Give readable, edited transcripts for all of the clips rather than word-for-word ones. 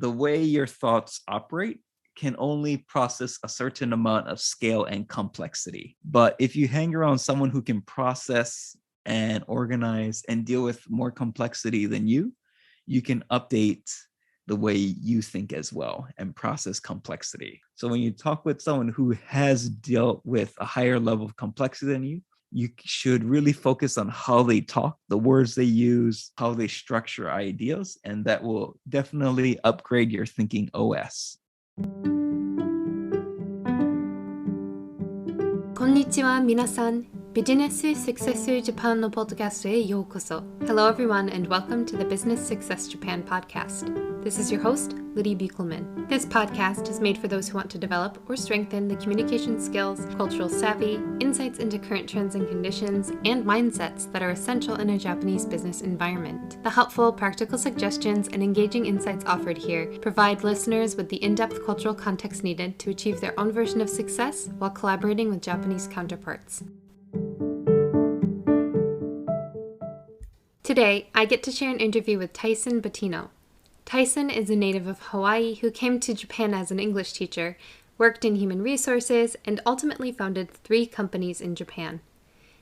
the way your thoughts operate can only process a certain amount of scale and complexity. But if you hang around someone who can process and organize and deal with more complexity than you can update the way you think as well and process complexity. So when you talk with someone who has dealt with a higher level of complexity than you should really focus on how they talk, the words they use, how they structure ideas, and that will definitely upgrade your thinking OS. こんにちは、皆さん。Business Success Japan のポッドキャストへようこそ。Hello everyone and welcome to the Business Success Japan podcast. This is your host, Liddy Buchelman. This podcast is made for those who want to develop or strengthen the communication skills, cultural savvy, insights into current trends and conditions, and mindsets that are essential in a Japanese business environment. The helpful, practical suggestions and engaging insights offered here provide listeners with the in-depth cultural context needed to achieve their own version of success while collaborating with Japanese counterparts. Today, I get to share an interview with Tyson Batino. Tyson is a native of Hawaii who came to Japan as an English teacher, worked in human resources, and ultimately founded 3 companies in Japan.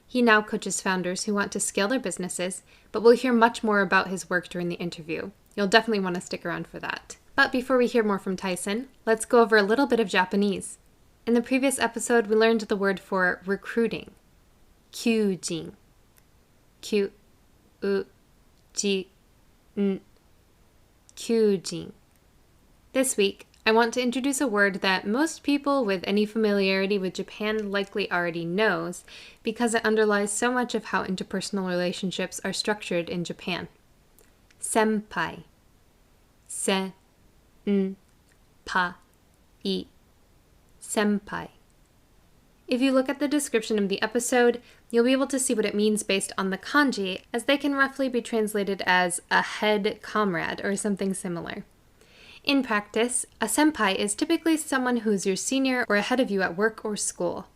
He now coaches founders who want to scale their businesses, but we'll hear much more about his work during the interview. You'll definitely want to stick around for that. But before we hear more from Tyson, let's go over a little bit of Japanese. In the previous episode, we learned the word for recruiting, kyujin. Kyujin. This week, I want to introduce a word that most people with any familiarity with Japan likely already knows because it underlies so much of how interpersonal relationships are structured in Japan. Senpai. Senpai. Senpai. If you look at the description of the episode, you'll be able to see what it means based on the kanji, as they can roughly be translated as a head comrade or something similar. In practice, a senpai is typically someone who's your senior or ahead of you at work or school.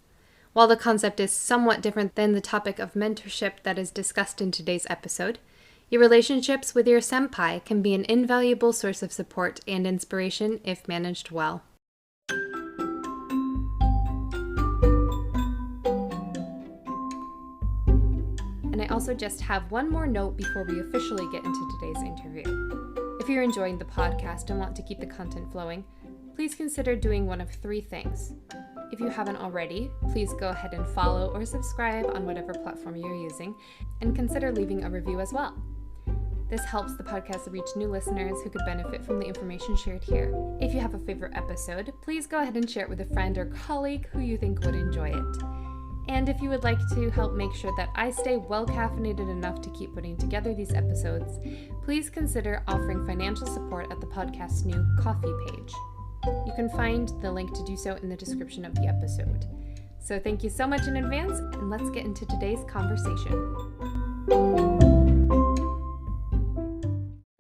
While the concept is somewhat different than the topic of mentorship that is discussed in today's episode, your relationships with your senpai can be an invaluable source of support and inspiration if managed well. And I also just have one more note before we officially get into today's interview. If you're enjoying the podcast and want to keep the content flowing, please consider doing one of 3 things. If you haven't already, please go ahead and follow or subscribe on whatever platform you're using, and consider leaving a review as well. This helps the podcast reach new listeners who could benefit from the information shared here. If you have a favorite episode, please go ahead and share it with a friend or colleague who you think would enjoy it. And if you would like to help make sure that I stay well caffeinated enough to keep putting together these episodes, please consider offering financial support at the podcast's new Ko-fi page. You can find the link to do so in the description of the episode. So thank you so much in advance, and let's get into today's conversation.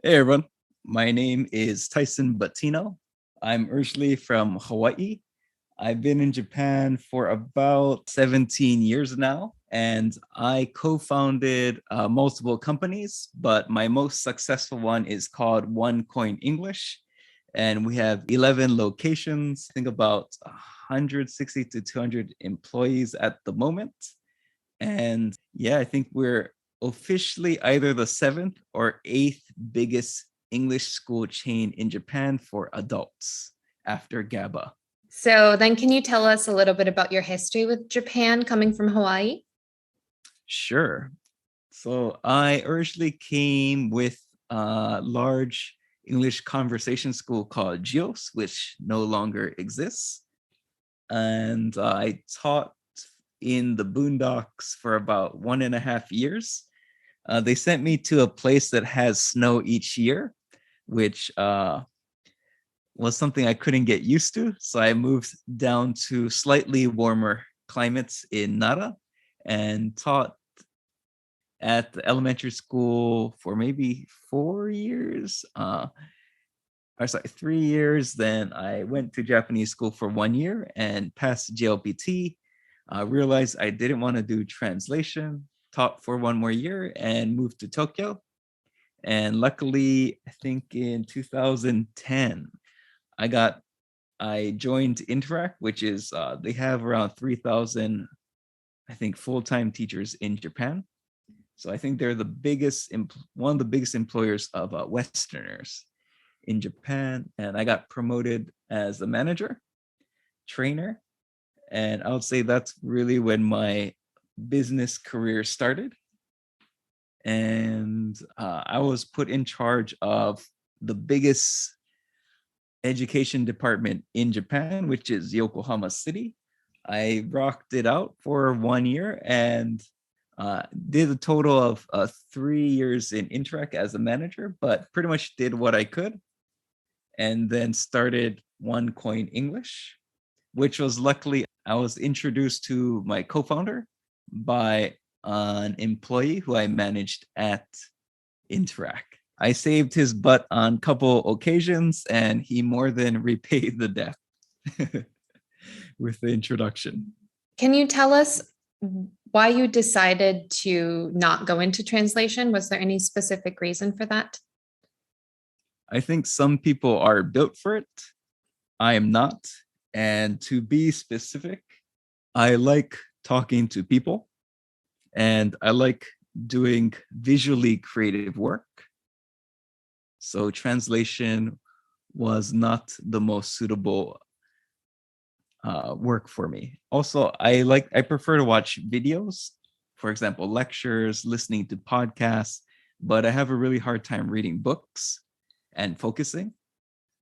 Hey everyone, my name is Tyson Batino. I'm originally from Hawaii. I've been in Japan for about 17 years now, and I co-founded multiple companies, but my most successful one is called One Coin English, and we have 11 locations, I think about 160 to 200 employees at the moment. And yeah, I think we're officially either the 7th or 8th biggest English school chain in Japan for adults after GABA. So then can you tell us a little bit about your history with Japan coming from Hawaii? Sure. So I originally came with a large English conversation school called GEOS, which no longer exists. And I taught in the boondocks for about 1.5 years. They sent me to a place that has snow each year, which was something I couldn't get used to. So I moved down to slightly warmer climates in Nara and taught at the elementary school for maybe 4 years. 3 years. Then I went to Japanese school for 1 year and passed JLPT. Realized I didn't want to do translation, taught for 1 more year and moved to Tokyo. And luckily, I think in 2010, I joined Interact, which is they have around 3,000, I think, full-time teachers in Japan. So I think they're one of the biggest employers of Westerners in Japan. And I got promoted as a manager, trainer, and I would say that's really when my business career started. And I was put in charge of the biggest education department in Japan, which is Yokohama City. I rocked it out for 1 year and did a total of 3 years in Interact as a manager, but pretty much did what I could. And then started One Coin English, which was luckily I was introduced to my co-founder by an employee who I managed at Interact. I saved his butt on a couple occasions, and he more than repaid the debt with the introduction. Can you tell us why you decided to not go into translation? Was there any specific reason for that? I think some people are built for it. I am not. And to be specific, I like talking to people and I like doing visually creative work. So translation was not the most suitable work for me. Also, I prefer to watch videos, for example, lectures, listening to podcasts, but I have a really hard time reading books and focusing.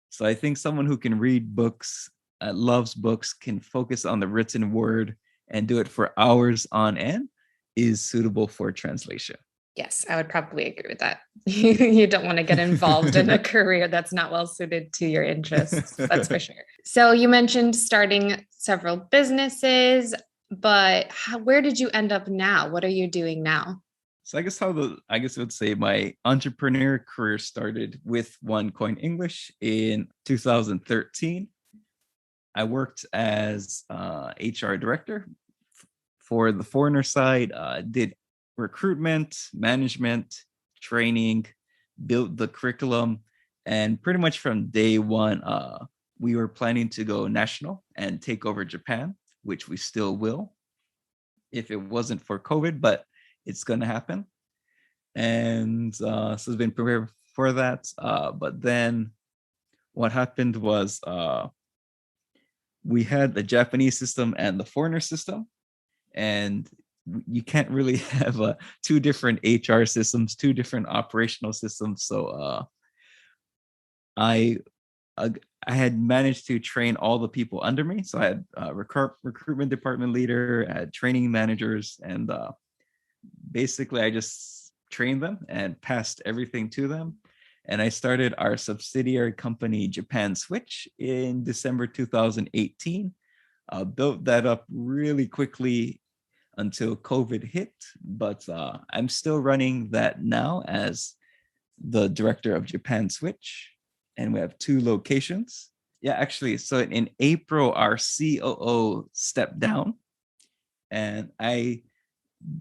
So I think someone who can read books, loves books, can focus on the written word and do it for hours on end is suitable for translation. Yes, I would probably agree with that. You don't want to get involved in a career that's not well suited to your interests. That's for sure. So you mentioned starting several businesses, but where did you end up now? What are you doing now? So I guess I would say my entrepreneur career started with One Coin English in 2013. I worked as HR director for the foreigner side, did recruitment, management, training, built the curriculum, and pretty much from day one, we were planning to go national and take over Japan, which we still will if it wasn't for COVID, but it's going to happen. And so it's been prepared for that. But then what happened was we had the Japanese system and the foreigner system. And you can't really have two different HR systems, two different operational systems. So I had managed to train all the people under me. So I had recruitment department leader, I had training managers, and basically I just trained them and passed everything to them. And I started our subsidiary company, Japan Switch, in December 2018. Built that up really quickly until COVID hit, but I'm still running that now as the director of Japan Switch, and we have 2 locations. Yeah, actually, so in April, our COO stepped down, and I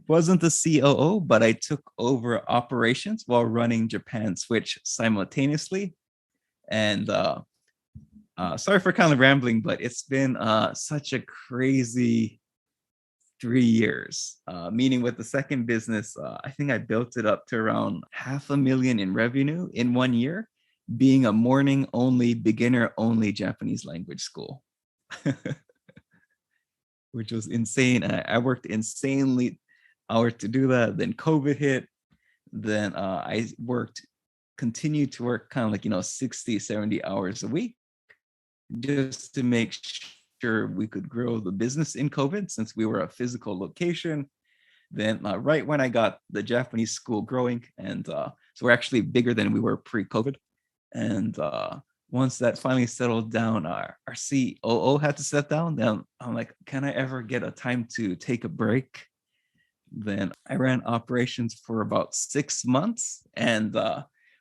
wasn't the COO, but I took over operations while running Japan Switch simultaneously. And sorry for kind of rambling, but it's been such a crazy 3 years, meaning with the second business, I think I built it up to around $500,000 in revenue in 1 year, being a morning only, beginner only Japanese language school, which was insane. I worked insanely hours to do that. Then COVID hit. Then I continued to work kind of like, 60, 70 hours a week just to make sure we could grow the business in COVID since we were a physical location. Then right when I got the Japanese school growing, and so we're actually bigger than we were pre-COVID. And once that finally settled down, our COO had to step down. Then I'm like, can I ever get a time to take a break? Then I ran operations for about 6 months and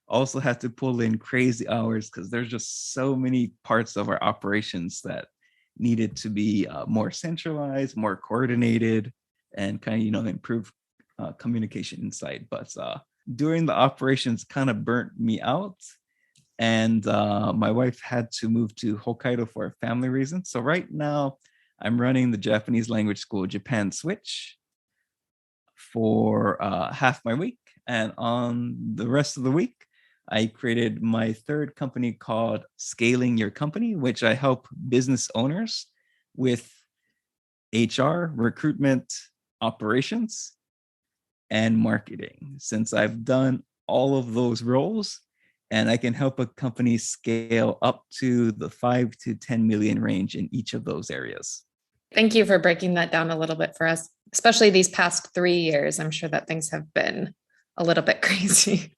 also had to pull in crazy hours because there's just so many parts of our operations that needed to be more centralized, more coordinated, and kind of, improve communication inside. But During the operations kind of burnt me out. And my wife had to move to Hokkaido for a family reason. So right now, I'm running the Japanese language school Japan Switch for half my week. And on the rest of the week, I created my third company called Scaling Your Company, which I help business owners with HR, recruitment, operations, and marketing. Since I've done all of those roles, and I can help a company scale up to the 5 to 10 million range in each of those areas. Thank you for breaking that down a little bit for us, especially these past 3 years. I'm sure that things have been a little bit crazy.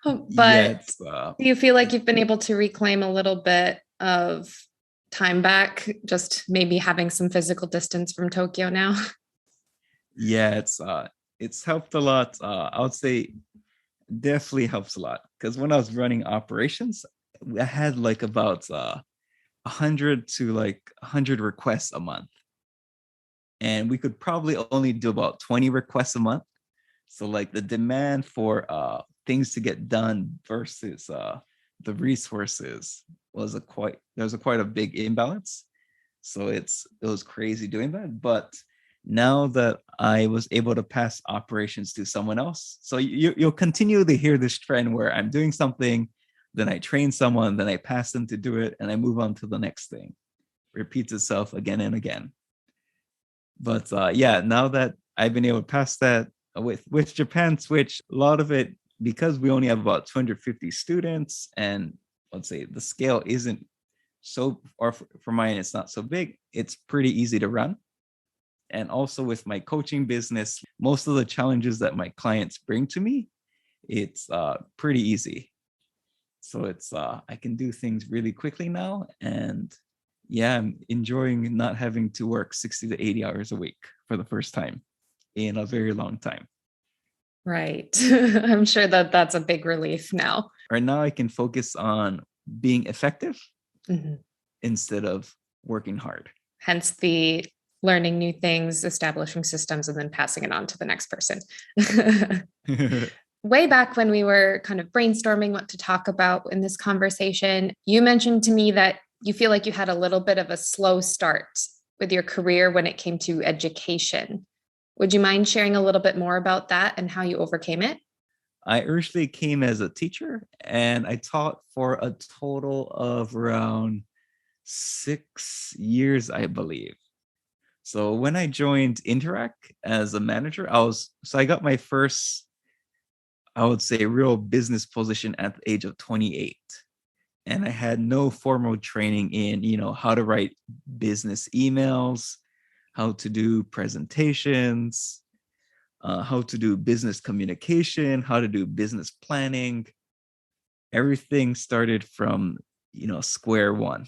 But do you feel like you've been able to reclaim a little bit of time back, just maybe having some physical distance from Tokyo now? Yeah, it's helped a lot. I would say definitely helps a lot, because when I was running operations, I had like about 100 to like 100 requests a month, and we could probably only do about 20 requests a month. So like the demand for things to get done versus the resources was quite a big imbalance. So it was crazy doing that. But now that I was able to pass operations to someone else, so you'll continue to hear this trend where I'm doing something, then I train someone, then I pass them to do it, and I move on to the next thing. Repeats itself again and again. But yeah, now that I've been able to pass that with Japan Switch, a lot of it, because we only have about 250 students, and let's say the scale isn't so, or for mine, it's not so big, it's pretty easy to run. And also with my coaching business, most of the challenges that my clients bring to me, it's pretty easy. So it's I can do things really quickly now. And yeah, I'm enjoying not having to work 60 to 80 hours a week for the first time in a very long time. Right. I'm sure that that's a big relief now. Right now, I can focus on being effective instead of working hard. Hence the learning new things, establishing systems, and then passing it on to the next person. Way back when we were kind of brainstorming what to talk about in this conversation, you mentioned to me that you feel like you had a little bit of a slow start with your career when it came to education. Would you mind sharing a little bit more about that and how you overcame it? I originally came as a teacher, and I taught for a total of around 6 years, I believe. So when I joined Interact as a manager, I got my first, I would say, real business position at the age of 28. And I had no formal training in, how to write business emails, how to do presentations, how to do business communication, how to do business planning. Everything started from, square one.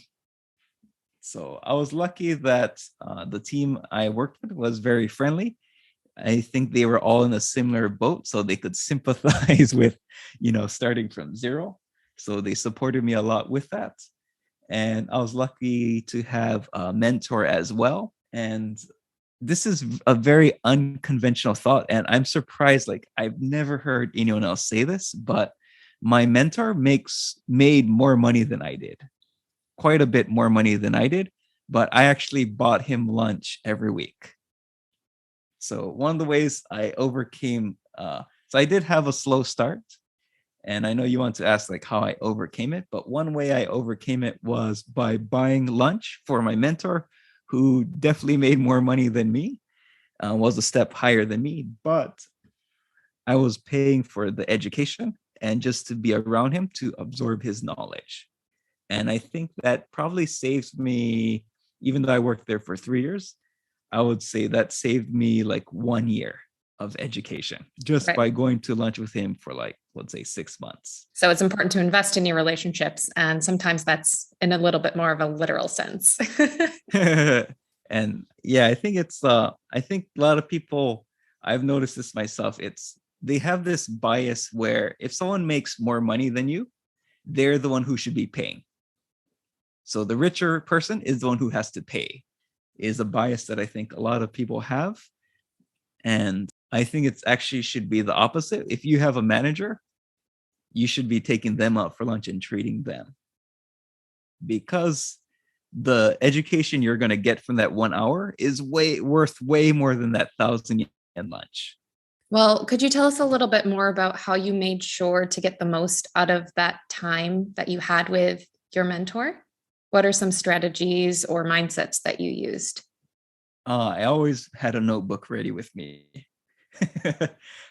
So I was lucky that the team I worked with was very friendly. I think they were all in a similar boat, so they could sympathize with, starting from zero. So they supported me a lot with that. And I was lucky to have a mentor as well. And this is a very unconventional thought. And I'm surprised, like I've never heard anyone else say this, but my mentor made more money than I did. Quite a bit more money than I did, but I actually bought him lunch every week. So one of the ways I overcame, so I did have a slow start, and I know you want to ask like how I overcame it, but one way I overcame it was by buying lunch for my mentor, who definitely made more money than me, was a step higher than me, but I was paying for the education and just to be around him to absorb his knowledge. And I think that probably saves me, even though I worked there for 3 years, I would say that saved me like 1 year of education just by going to lunch with him for like, let's say 6 months. So it's important to invest in your relationships. And sometimes that's in a little bit more of a literal sense. And yeah, I think I think a lot of people, I've noticed this myself, they have this bias where if someone makes more money than you, they're the one who should be paying. So the richer person is the one who has to pay, is a bias that I think a lot of people have. And I think it's actually should be the opposite. If you have a manager, you should be taking them out for lunch and treating them, because the education you're going to get from that 1 hour is way more than that 1,000 yen lunch. Well, could you tell us a little bit more about how you made sure to get the most out of that time that you had with your mentor? What are some strategies or mindsets that you used? I always had a notebook ready with me.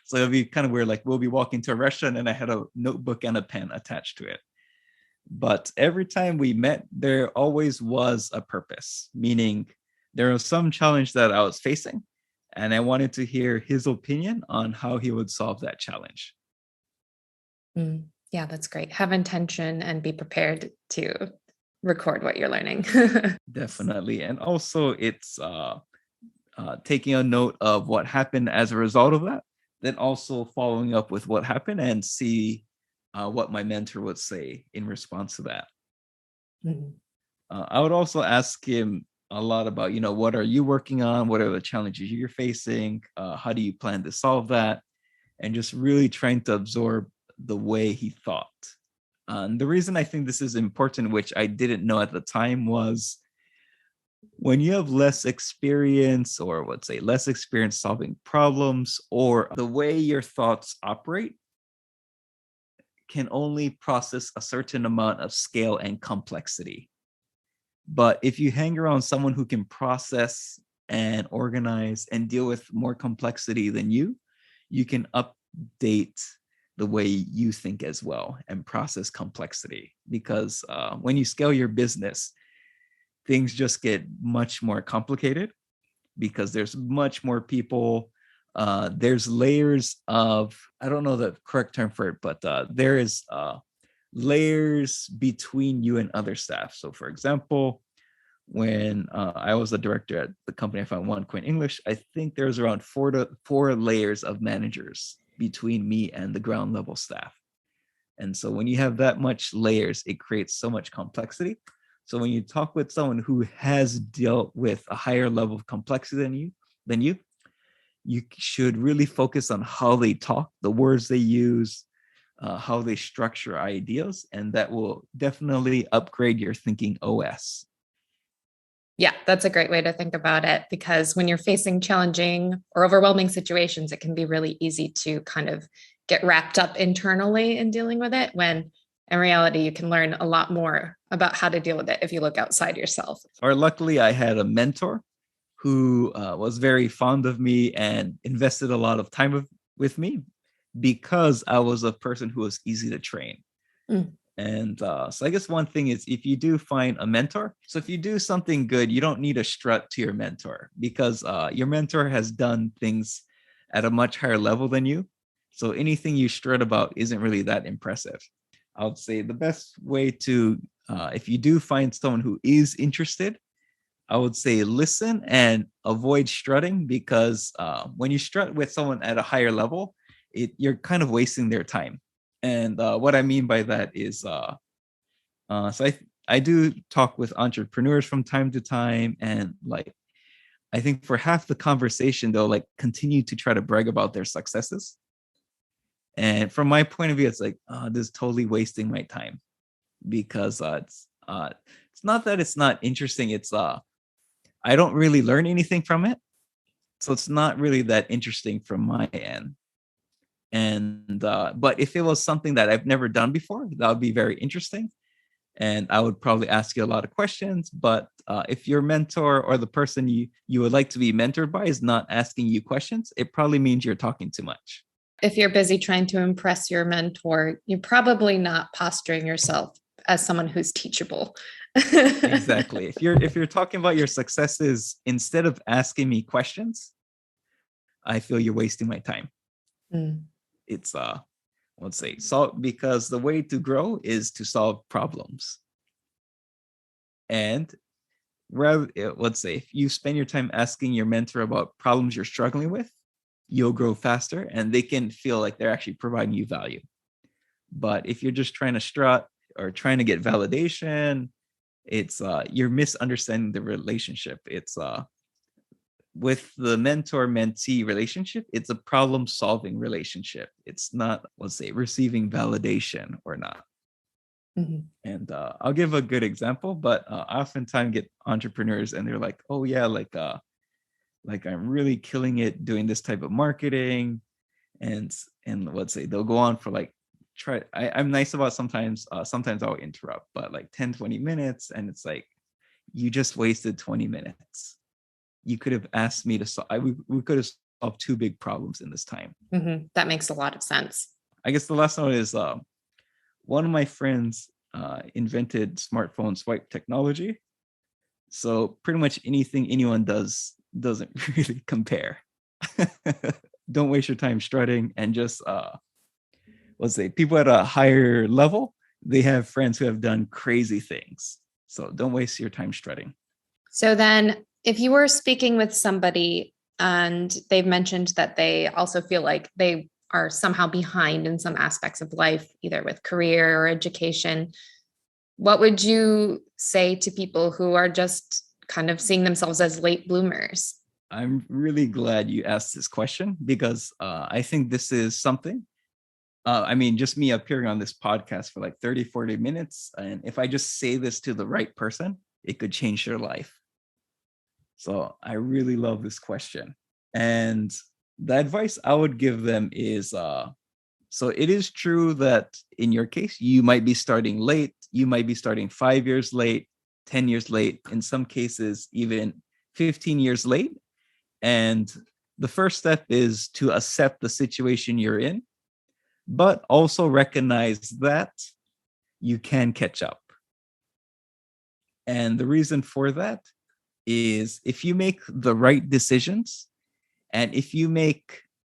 So it'll be kind of weird. Like we'll be walking to a restaurant and I had a notebook and a pen attached to it. But every time we met, there always was a purpose, meaning there was some challenge that I was facing, and I wanted to hear his opinion on how he would solve that challenge. Yeah, that's great. Have intention and be prepared to record what you're learning. Definitely. And also, it's taking a note of what happened as a result of that, then also following up with what happened and see what my mentor would say in response to that. Mhm. I would also ask him a lot about, what are you working on? What are the challenges you're facing? How do you plan to solve that? And just really trying to absorb the way he thought. And the reason I think this is important, which I didn't know at the time, was when you have less experience, or let's say less experience solving problems, or the way your thoughts operate can only process a certain amount of scale and complexity. But if you hang around someone who can process and organize and deal with more complexity than you can update the way you think as well and process complexity. Because when you scale your business, things just get much more complicated because there's much more people. There's layers of, I don't know the correct term for it, but there is layers between you and other staff. So for example, when I was the director at the company I found, One Coin English, I think there's around four layers of managers between me and the ground level staff. And so when you have that much layers, it creates so much complexity. So when you talk with someone who has dealt with a higher level of complexity than you should really focus on how they talk, the words they use, how they structure ideas, and that will definitely upgrade your thinking OS. Yeah, that's a great way to think about it, because when you're facing challenging or overwhelming situations, it can be really easy to kind of get wrapped up internally in dealing with it, when in reality, you can learn a lot more about how to deal with it if you look outside yourself. Or luckily, I had a mentor who was very fond of me and invested a lot of time with me, because I was a person who was easy to train. And so I guess one thing is, if you do find a mentor, so if you do something good, you don't need a strut to your mentor, because your mentor has done things at a much higher level than you. So anything you strut about isn't really that impressive. I would say the best way to, if you do find someone who is interested, I would say listen and avoid strutting, because when you strut with someone at a higher level, you're kind of wasting their time. And what I mean by that is, so I do talk with entrepreneurs from time to time, and like I think for half the conversation, they'll like continue to try to brag about their successes. And from my point of view, it's like, this is totally wasting my time, because it's not that it's not interesting. It's I don't really learn anything from it, so it's not really that interesting from my end. And but if it was something that I've never done before, that would be very interesting, and I would probably ask you a lot of questions. But if your mentor or the person you would like to be mentored by is not asking you questions, it probably means you're talking too much. If you're busy trying to impress your mentor, you're probably not posturing yourself as someone who's teachable. Exactly. If you're talking about your successes instead of asking me questions, I feel you're wasting my time. It's let's say solve, because the way to grow is to solve problems. And rather, let's say if you spend your time asking your mentor about problems you're struggling with, you'll grow faster and they can feel like they're actually providing you value. But if you're just trying to strut or trying to get validation, it's you're misunderstanding the relationship. It's with the mentor-mentee relationship, it's a problem-solving relationship. It's not, let's say, receiving validation or not. And I'll give a good example, but I oftentimes get entrepreneurs and they're like, oh yeah, like I'm really killing it doing this type of marketing. And let's say they'll go on for like, I'm nice about sometimes I'll interrupt, but like 10-20 minutes, and it's like, you just wasted 20 minutes. You could have asked me to solve, we could have solved two big problems in this time. That makes a lot of sense. I guess the last one is one of my friends invented smartphone swipe technology. So pretty much anything anyone does doesn't really compare. Don't waste your time strutting, and just let's say people at a higher level, they have friends who have done crazy things. So don't waste your time strutting. So then if you were speaking with somebody and they've mentioned that they also feel like they are somehow behind in some aspects of life, either with career or education, what would you say to people who are just kind of seeing themselves as late bloomers? I'm really glad you asked this question, because I think this is something. I mean, just me appearing on this podcast for like 30-40 minutes, and if I just say this to the right person, it could change their life. So I really love this question. And the advice I would give them is, so it is true that in your case, you might be starting late. You might be starting 5 years late, 10 years late, in some cases, even 15 years late. And the first step is to accept the situation you're in, but also recognize that you can catch up. And the reason for that is, if you make the right decisions, and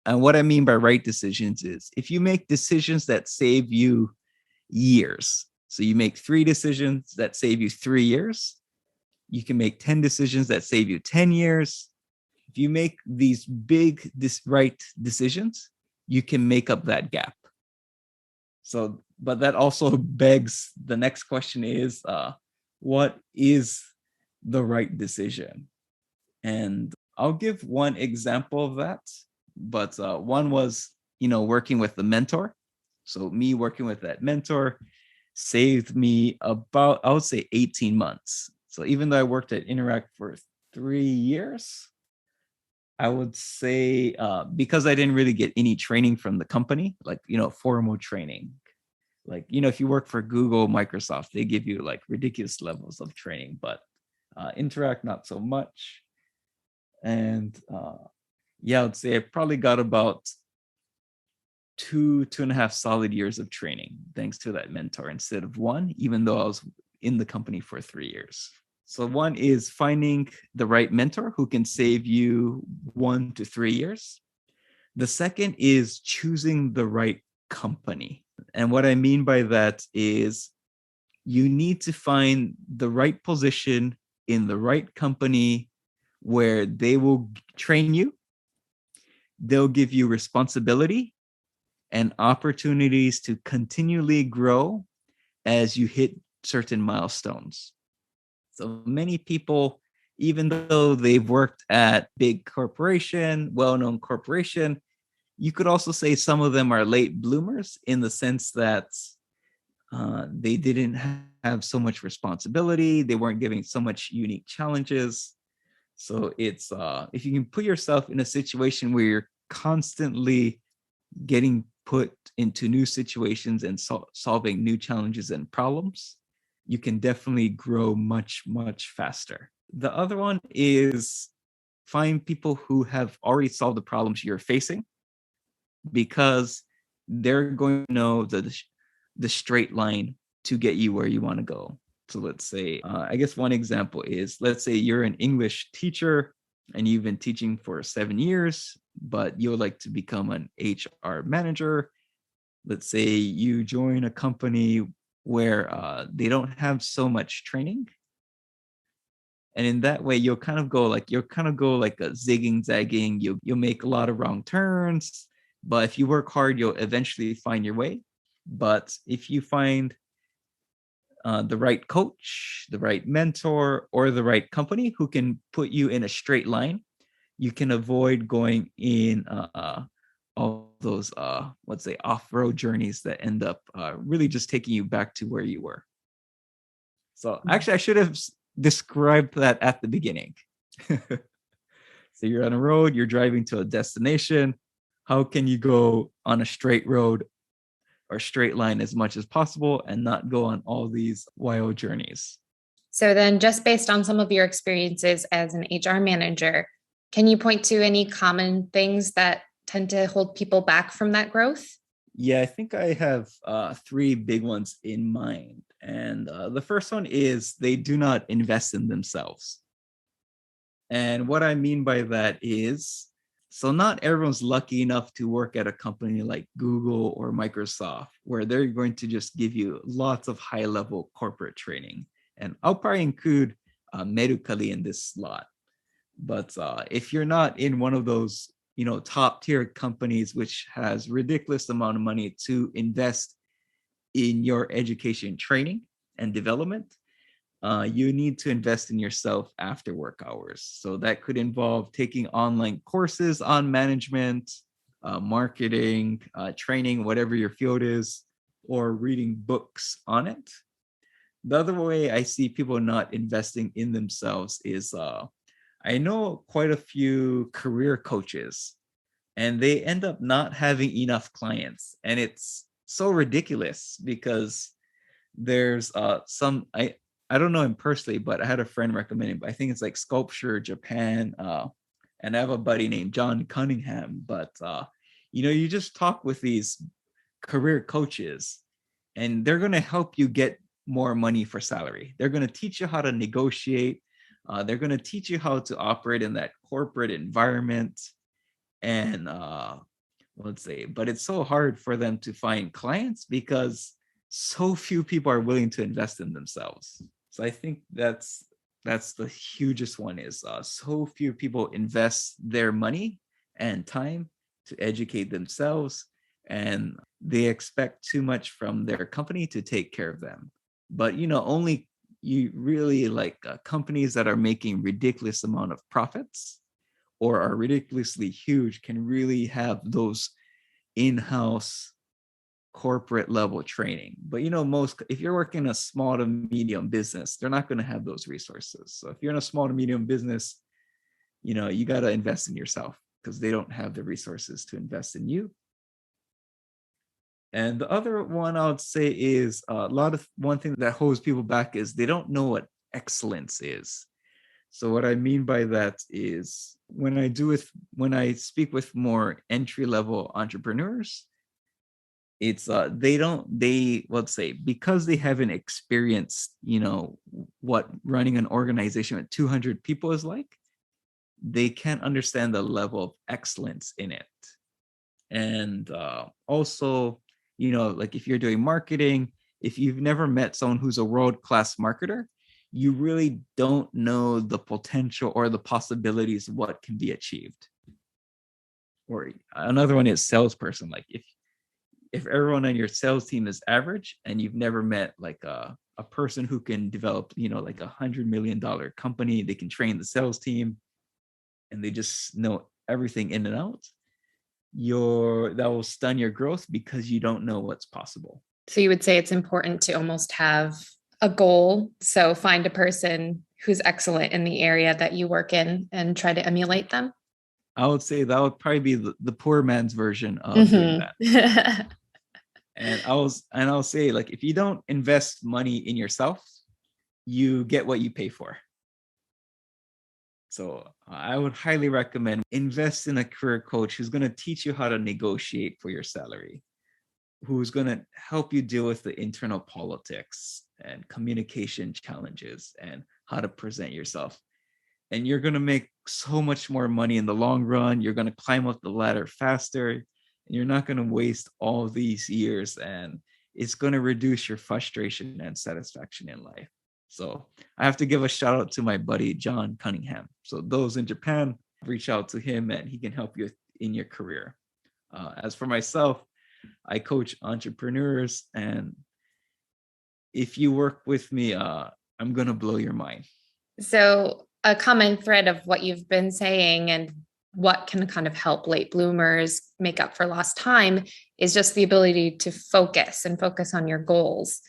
what I mean by right decisions is, if you make decisions that save you years, so you make 3 decisions that save you 3 years, you can make 10 decisions that save you 10 years. If you make these big right decisions, you can make up that gap. So, but that also begs the next question is, what is the right decision? And I'll give one example of that, but one was, working with the mentor. So me working with that mentor saved me about, I would say, 18 months. So even though I worked at Interact for 3 years, I would say, because I didn't really get any training from the company, like, formal training. Like, if you work for Google, Microsoft, they give you like ridiculous levels of training, but Interact, not so much. And yeah, I would say I probably got about 2.5 solid years of training thanks to that mentor, instead of 1, even though I was in the company for 3 years. So one is finding the right mentor who can save you 1 to 3 years. The second is choosing the right company. And what I mean by that is, you need to find the right position in the right company where they will train you. They'll give you responsibility and opportunities to continually grow as you hit certain milestones. So many people, even though they've worked at big corporation, well-known corporation, you could also say some of them are late bloomers, in the sense that they didn't have so much responsibility. They weren't giving so much unique challenges. So it's, if you can put yourself in a situation where you're constantly getting put into new situations and solving new challenges and problems, you can definitely grow much, much faster. The other one is find people who have already solved the problems you're facing, because they're going to know the straight line to get you where you want to go. So let's say, I guess one example is, let's say you're an English teacher and you've been teaching for 7 years, but you would like to become an HR manager. Let's say you join a company where they don't have so much training. And in that way, you'll kind of go like a zigging, zagging. You'll make a lot of wrong turns, but if you work hard, you'll eventually find your way. But if you find the right coach, the right mentor, or the right company who can put you in a straight line, you can avoid going in all those let's say off-road journeys that end up really just taking you back to where you were. So actually I should have described that at the beginning. So you're on a road, you're driving to a destination. How can you go on a straight road or straight line as much as possible and not go on all these wild journeys? So then, just based on some of your experiences as an HR manager, can you point to any common things that tend to hold people back from that growth? Yeah, I think I have three big ones in mind. And the first one is they do not invest in themselves. And what I mean by that is, so not everyone's lucky enough to work at a company like Google or Microsoft, where they're going to just give you lots of high-level corporate training. And I'll probably include Mercari in this slot. But if you're not in one of those, top tier companies, which has ridiculous amount of money to invest in your education, training, and development, you need to invest in yourself after work hours. So that could involve taking online courses on management, marketing, training, whatever your field is, or reading books on it. The other way I see people not investing in themselves is I know quite a few career coaches, and they end up not having enough clients. And it's so ridiculous because there's I don't know him personally, but I had a friend recommend him. I think it's like Sculpture Japan, and I have a buddy named John Cunningham. But you just talk with these career coaches, and they're going to help you get more money for salary. They're going to teach you how to negotiate. They're going to teach you how to operate in that corporate environment. And let's say, but it's so hard for them to find clients because so few people are willing to invest in themselves. So I think that's the hugest one is so few people invest their money and time to educate themselves, and they expect too much from their company to take care of them. But only you really like companies that are making ridiculous amount of profits or are ridiculously huge can really have those in-house corporate level training. But most, if you're working in a small to medium business, they're not going to have those resources. So if you're in a small to medium business, you got to invest in yourself because they don't have the resources to invest in you. And the other one I would say is one thing that holds people back is they don't know what excellence is. So what I mean by that is when I speak with more entry level entrepreneurs, it's let's say because they haven't experienced what running an organization with 200 people is like, they can't understand the level of excellence in it. And also like if you're doing marketing, if you've never met someone who's a world-class marketer, you really don't know the potential or the possibilities of what can be achieved. Or another one is salesperson. Like if everyone on your sales team is average and you've never met like a person who can develop, like $100 million company, they can train the sales team and they just know everything in and out, that will stun your growth because you don't know what's possible. So you would say it's important to almost have a goal. So find a person who's excellent in the area that you work in and try to emulate them. I would say that would probably be the poor man's version of doing that. And I'll say, like, if you don't invest money in yourself, you get what you pay for. So I would highly recommend invest in a career coach who's going to teach you how to negotiate for your salary, who's going to help you deal with the internal politics and communication challenges and how to present yourself. And you're going to make so much more money in the long run. You're going to climb up the ladder faster, and you're not going to waste all these years, and it's going to reduce your frustration and satisfaction in life. So I have to give a shout out to my buddy, John Cunningham. So those in Japan, reach out to him and he can help you in your career. As for myself, I coach entrepreneurs, and if you work with me, I'm going to blow your mind. So a common thread of what you've been saying and what can kind of help late bloomers make up for lost time is just the ability to focus and focus on your goals.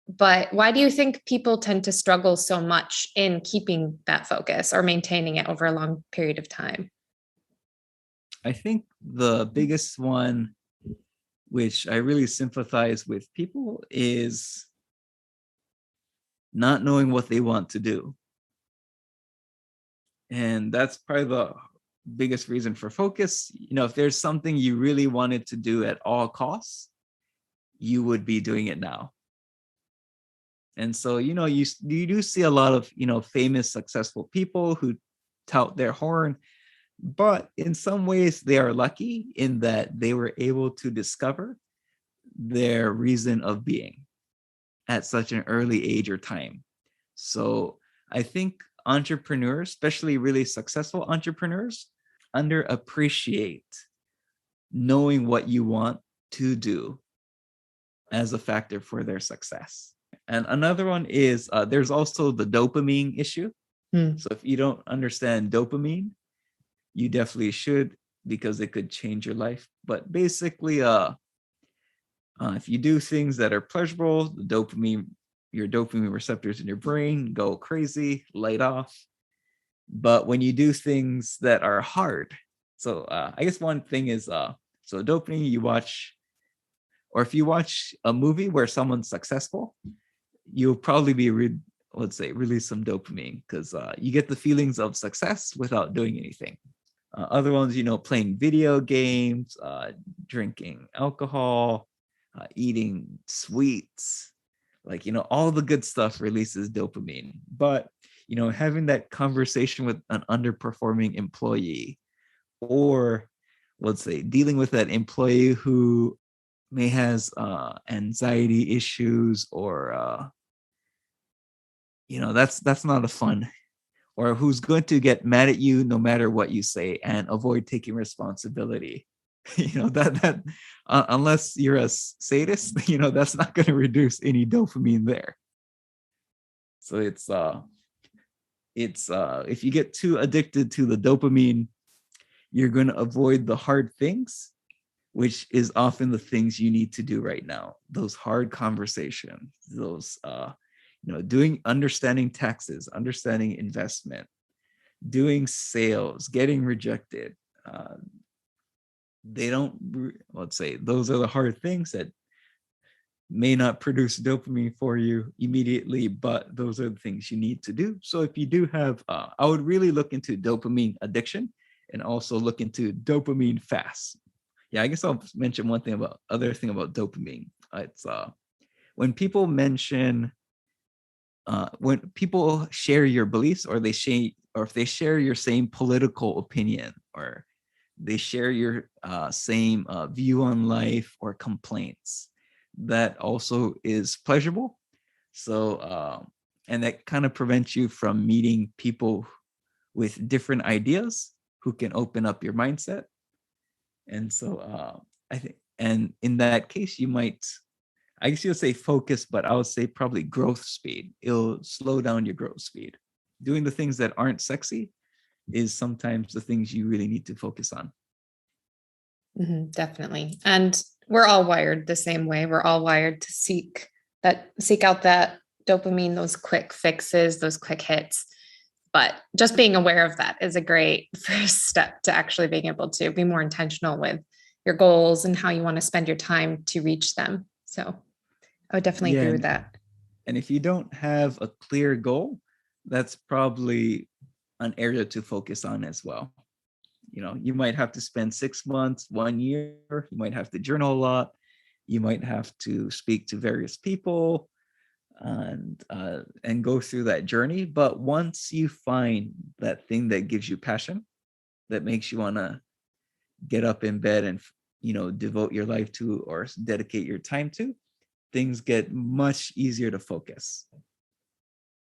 But why do you think people tend to struggle so much in keeping that focus or maintaining it over a long period of time? I think the biggest one, which I really sympathize with people, is not knowing what they want to do. And that's probably the biggest reason for focus. If there's something you really wanted to do at all costs, you would be doing it now. And so, you do see a lot of, famous, successful people who tout their horn, but in some ways they are lucky in that they were able to discover their reason of being at such an early age or time. So I think entrepreneurs, especially really successful entrepreneurs, underappreciate knowing what you want to do as a factor for their success. And another one is there's also the dopamine issue. So if you don't understand dopamine, you definitely should, because it could change your life. But basically, if you do things that are pleasurable, your dopamine receptors in your brain go crazy, light off. But when you do things that are hard, so I guess one thing is, so dopamine, you watch, or if you watch a movie where someone's successful, you'll probably be, release some dopamine, because you get the feelings of success without doing anything. Other ones, playing video games, drinking alcohol, eating sweets, all the good stuff releases dopamine. But, having that conversation with an underperforming employee, or dealing with that employee who may has anxiety issues, or, that's not a fun, or who's going to get mad at you no matter what you say and avoid taking responsibility. That unless you're a sadist, that's not going to reduce any dopamine there. So it's if you get too addicted to the dopamine, you're going to avoid the hard things, which is often the things you need to do right now. Those hard conversations, those understanding taxes, understanding investment, doing sales, getting rejected. Those are the hard things that may not produce dopamine for you immediately, but those are the things you need to do. So if you do have, I would really look into dopamine addiction and also look into dopamine fast. Yeah, I guess I'll mention other thing about dopamine. It's when people share your beliefs, or if they share your same political opinion, or they share your same view on life or complaints, that also is pleasurable. So, and that kind of prevents you from meeting people with different ideas who can open up your mindset. And so I think, and in that case, you might, I guess you'll say focus, but I would say probably growth speed. It'll slow down your growth speed. Doing the things that aren't sexy is sometimes the things you really need to focus on. Definitely. And we're all wired the same way. We're all wired to seek out that dopamine, those quick fixes, those quick hits. But just being aware of that is a great first step to actually being able to be more intentional with your goals and how you want to spend your time to reach them. So I would definitely agree with that. And if you don't have a clear goal, that's probably an area to focus on as well. You might have to spend 6 months, 1 year. You might have to journal a lot. You might have to speak to various people and go through that journey. But once you find that thing that gives you passion, that makes you want to get up in bed and devote your life to, or dedicate your time to, things get much easier to focus.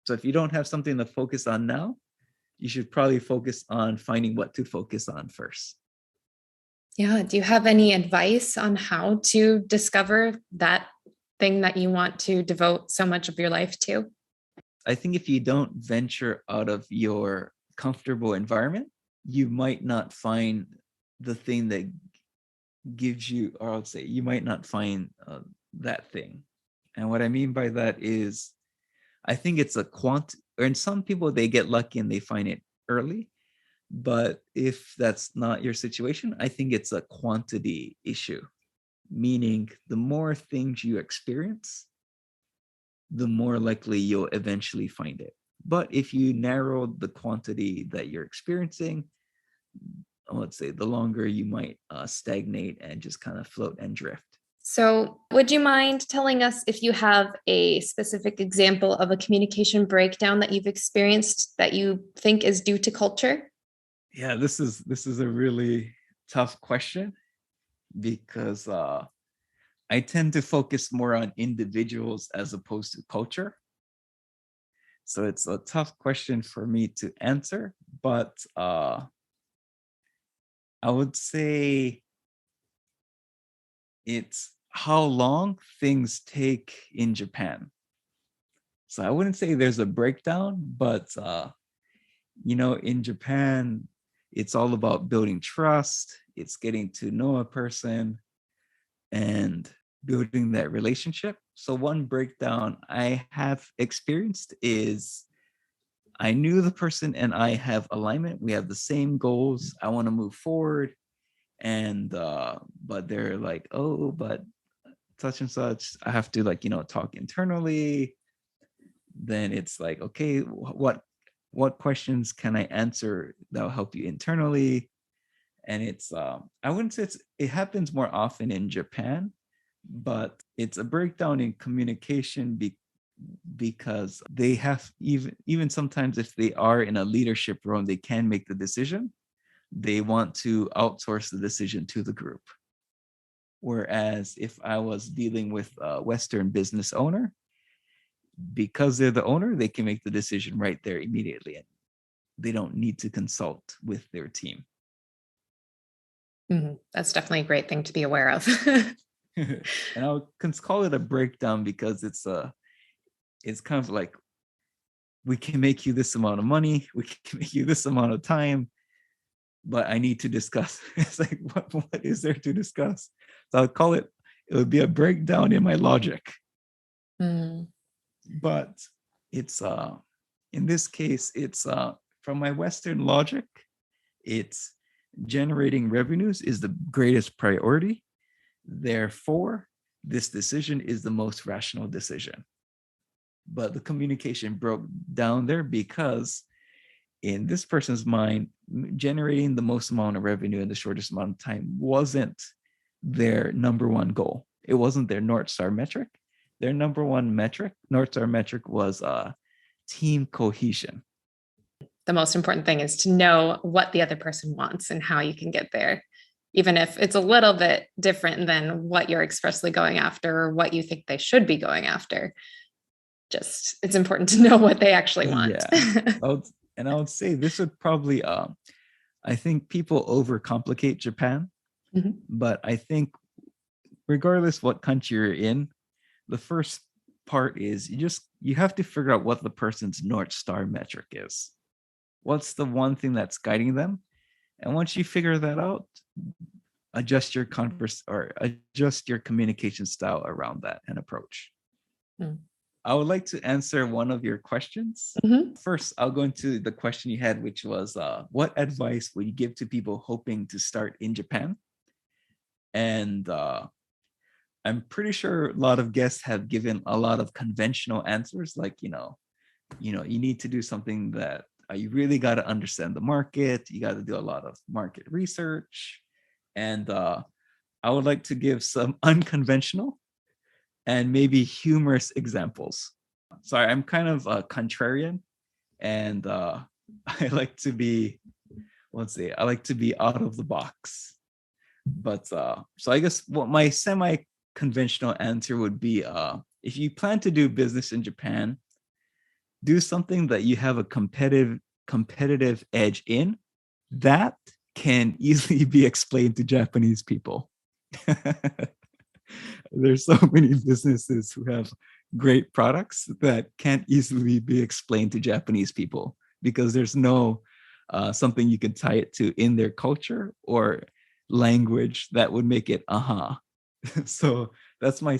So if you don't have something to focus on now, you should probably focus on finding what to focus on first. Yeah. Do you have any advice on how to discover that thing that you want to devote so much of your life to? I think if you don't venture out of your comfortable environment, you might not find the thing that gives you, or I would say you might not find that thing. And what I mean by that is, I think it's a or in some people, they get lucky and they find it early. But if that's not your situation, I think it's a quantity issue, meaning the more things you experience, the more likely you'll eventually find it. But if you narrow the quantity that you're experiencing, let's say the longer you might stagnate and just kind of float and drift. So, would you mind telling us if you have a specific example of a communication breakdown that you've experienced that you think is due to culture? Yeah, this is a really tough question because I tend to focus more on individuals as opposed to culture. So it's a tough question for me to answer, but I would say it's how long things take in Japan. So I wouldn't say there's a breakdown, but in Japan, it's all about building trust. It's getting to know a person and building that relationship. So one breakdown I have experienced is I knew the person and I have alignment. We have the same goals. I want to move forward. And but they're like, oh, but such and such, I have to talk internally. Then it's like, okay, what questions can I answer that'll help you internally? And it's I wouldn't say it happens more often in Japan, but it's a breakdown in communication because they have, even sometimes if they are in a leadership role and they can make the decision, they want to outsource the decision to the group. Whereas if I was dealing with a Western business owner, because they're the owner, they can make the decision right there immediately, and they don't need to consult with their team. That's definitely a great thing to be aware of. And I can call it a breakdown because it's kind of like, we can make you this amount of money, we can make you this amount of time, but I need to discuss. It's like, what is there to discuss? So I'll call it would be a breakdown in my logic. But it's in this case, it's from my Western logic, it's generating revenues is the greatest priority. Therefore, this decision is the most rational decision. But the communication broke down there because in this person's mind, generating the most amount of revenue in the shortest amount of time wasn't their number one goal. It wasn't their North Star metric. Their number one metric, North Star metric, was team cohesion. The most important thing is to know what the other person wants and how you can get there, even if it's a little bit different than what you're expressly going after or what you think they should be going after. Just, it's important to know what they actually want. Yeah. I would say this would probably, I think people overcomplicate Japan, but I think regardless what country you're in, the first part is you have to figure out what the person's North Star metric is. What's the one thing that's guiding them? And once you figure that out, adjust your communication style around that and approach. I would like to answer one of your questions. First, I'll go into the question you had, which was, what advice would you give to people hoping to start in Japan? And I'm pretty sure a lot of guests have given a lot of conventional answers, like, you need to do something that you really got to understand the market. You got to do a lot of market research. And I would like to give some unconventional and maybe humorous examples. Sorry, I'm kind of a contrarian, and I like to be, I like to be out of the box. But so I guess what my semi-conventional answer would be, if you plan to do business in Japan, do something that you have a competitive edge in that can easily be explained to Japanese people. There's so many businesses who have great products that can't easily be explained to Japanese people because there's no something you can tie it to in their culture or language that would make it So that's my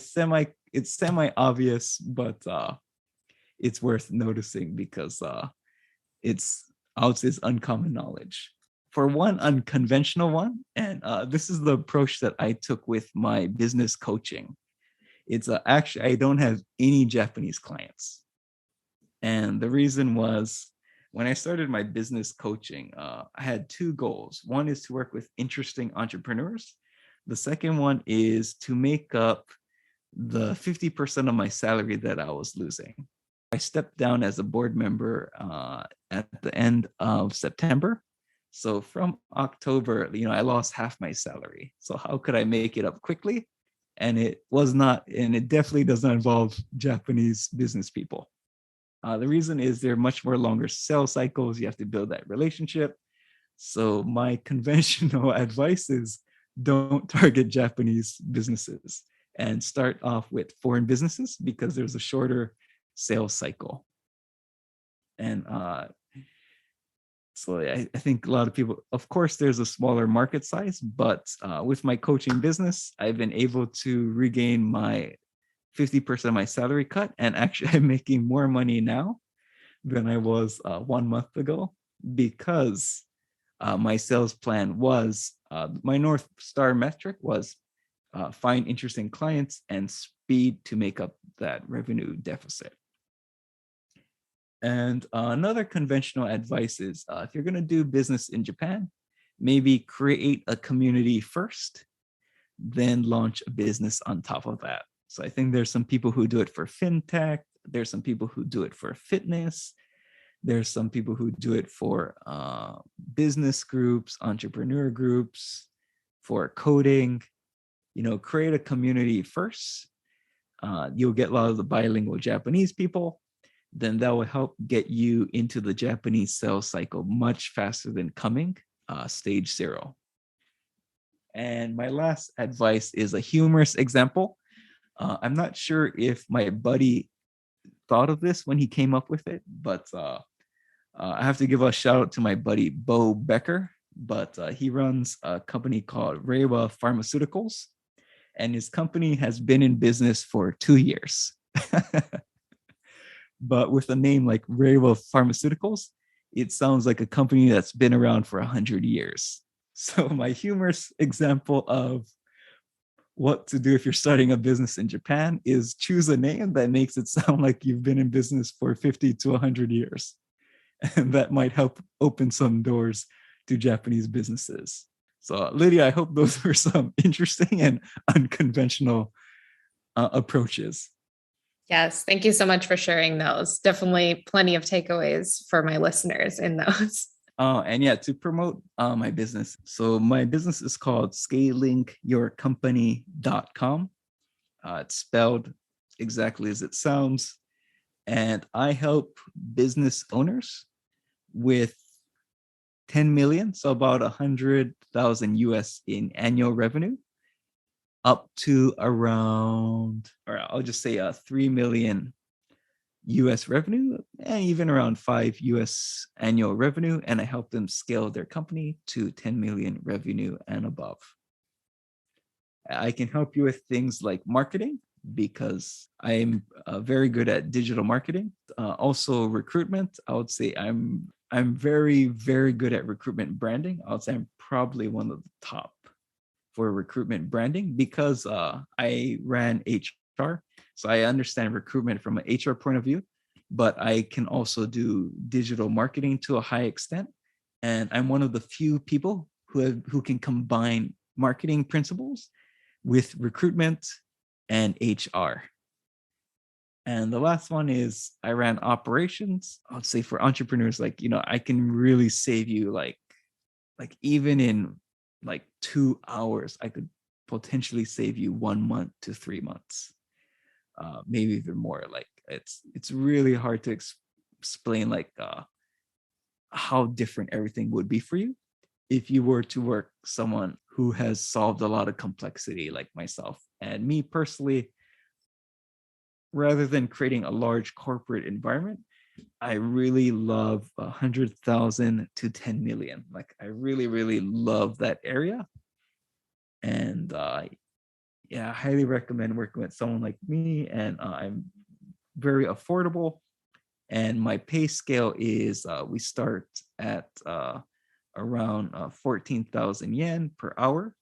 it's semi obvious, but it's worth noticing because it's I would say it's uncommon knowledge. For one unconventional one, and this is the approach that I took with my business coaching. It's actually I don't have any Japanese clients, and the reason was when I started my business coaching, I had two goals. One is to work with interesting entrepreneurs. The second one is to make up the 50% of my salary that I was losing. I stepped down as a board member at the end of September. So from October, I lost half my salary. So how could I make it up quickly? And it was not, and it definitely does not involve Japanese business people. The reason is they're much more longer sales cycles. You have to build that relationship. So my conventional advice is don't target Japanese businesses and start off with foreign businesses because there's a shorter sales cycle. And so I think a lot of people, of course, there's a smaller market size, but with my coaching business, I've been able to regain my 50% of my salary cut. And actually, I'm making more money now than I was 1 month ago because my sales plan was my North Star metric was find interesting clients and speed to make up that revenue deficit. And another conventional advice is if you're going to do business in Japan, maybe create a community first, then launch a business on top of that. So I think there's some people who do it for fintech. There's some people who do it for fitness. There's some people who do it for business groups, entrepreneur groups, for coding. Create a community first. You'll get a lot of the bilingual Japanese people. Then that will help get you into the Japanese sales cycle much faster than coming stage 0. And my last advice is a humorous example. I'm not sure if my buddy thought of this when he came up with it, but I have to give a shout out to my buddy, Bo Becker, but he runs a company called Reiwa Pharmaceuticals, and his company has been in business for 2 years. But with a name like Reiwa Pharmaceuticals, it sounds like a company that's been around for 100 years. So my humorous example of what to do if you're starting a business in Japan is choose a name that makes it sound like you've been in business for 50 to 100 years. And that might help open some doors to Japanese businesses. So Lydia, I hope those were some interesting and unconventional approaches. Yes, thank you so much for sharing those. Definitely plenty of takeaways for my listeners in those. And yeah, to promote my business. So my business is called scalingyourcompany.com. It's spelled exactly as it sounds. And I help business owners with 10 million, so about 100,000 US in annual revenue, up to around, or I'll just say 3 million US revenue, and even around 5 US annual revenue. And I help them scale their company to 10 million revenue and above. I can help you with things like marketing because I'm very good at digital marketing. Also recruitment. I would say I'm very, very good at recruitment branding. I would say I'm probably one of the top for recruitment branding because I ran HR. So I understand recruitment from an HR point of view, but I can also do digital marketing to a high extent. And I'm one of the few people who can combine marketing principles with recruitment and HR. And the last one is I ran operations. I'd say for entrepreneurs, I can really save you like even in 2 hours, I could potentially save you 1 month to 3 months, maybe even more. It's really hard to explain how different everything would be for you if you were to work someone who has solved a lot of complexity like myself. And me personally, rather than creating a large corporate environment, I really love 100,000 to 10 million. Like I really, really love that area. And yeah, I highly recommend working with someone like me. And I'm very affordable. And my pay scale is we start at around 14,000 yen per hour.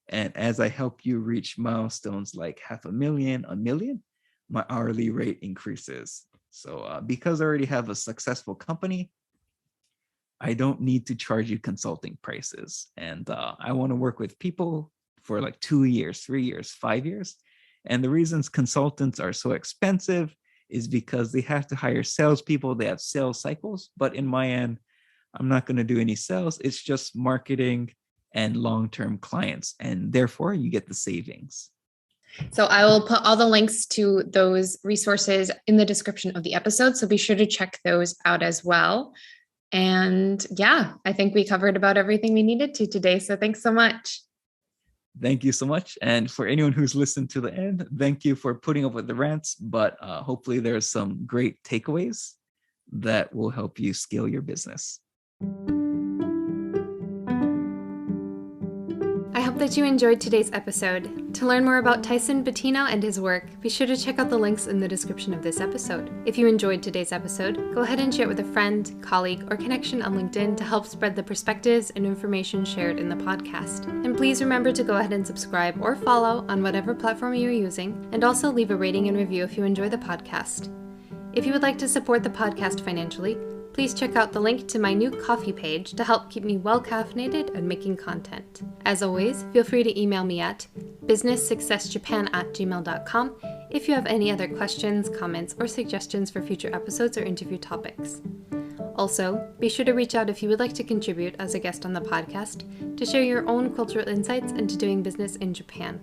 And as I help you reach milestones like 500,000, a million, my hourly rate increases. So because I already have a successful company, I don't need to charge you consulting prices. And I want to work with people for like 2 years, 3 years, 5 years. And the reasons consultants are so expensive is because they have to hire salespeople, they have sales cycles. But in my end, I'm not going to do any sales. It's just marketing and long-term clients. And therefore, you get the savings. So I will put all the links to those resources in the description of the episode. So be sure to check those out as well. And yeah, I think we covered about everything we needed to today. So thanks so much. Thank you so much. And for anyone who's listened to the end, thank you for putting up with the rants. But hopefully there's some great takeaways that will help you scale your business. I hope that you enjoyed today's episode. To learn more about Tyson Batino and his work, be sure to check out the links in the description of this episode. If you enjoyed today's episode, go ahead and share it with a friend, colleague, or connection on LinkedIn to help spread the perspectives and information shared in the podcast. And please remember to go ahead and subscribe or follow on whatever platform you are using, and also leave a rating and review if you enjoy the podcast. If you would like to support the podcast financially, please check out the link to my new Ko-fi page to help keep me well caffeinated and making content. As always, feel free to email me at businesssuccessjapan@gmail.com if you have any other questions, comments, or suggestions for future episodes or interview topics. Also, be sure to reach out if you would like to contribute as a guest on the podcast to share your own cultural insights into doing business in Japan.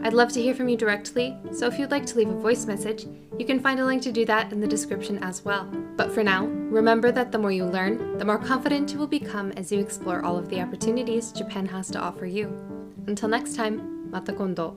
I'd love to hear from you directly, so if you'd like to leave a voice message, you can find a link to do that in the description as well. But for now, remember that the more you learn, the more confident you will become as you explore all of the opportunities Japan has to offer you. Until next time, mata kondo.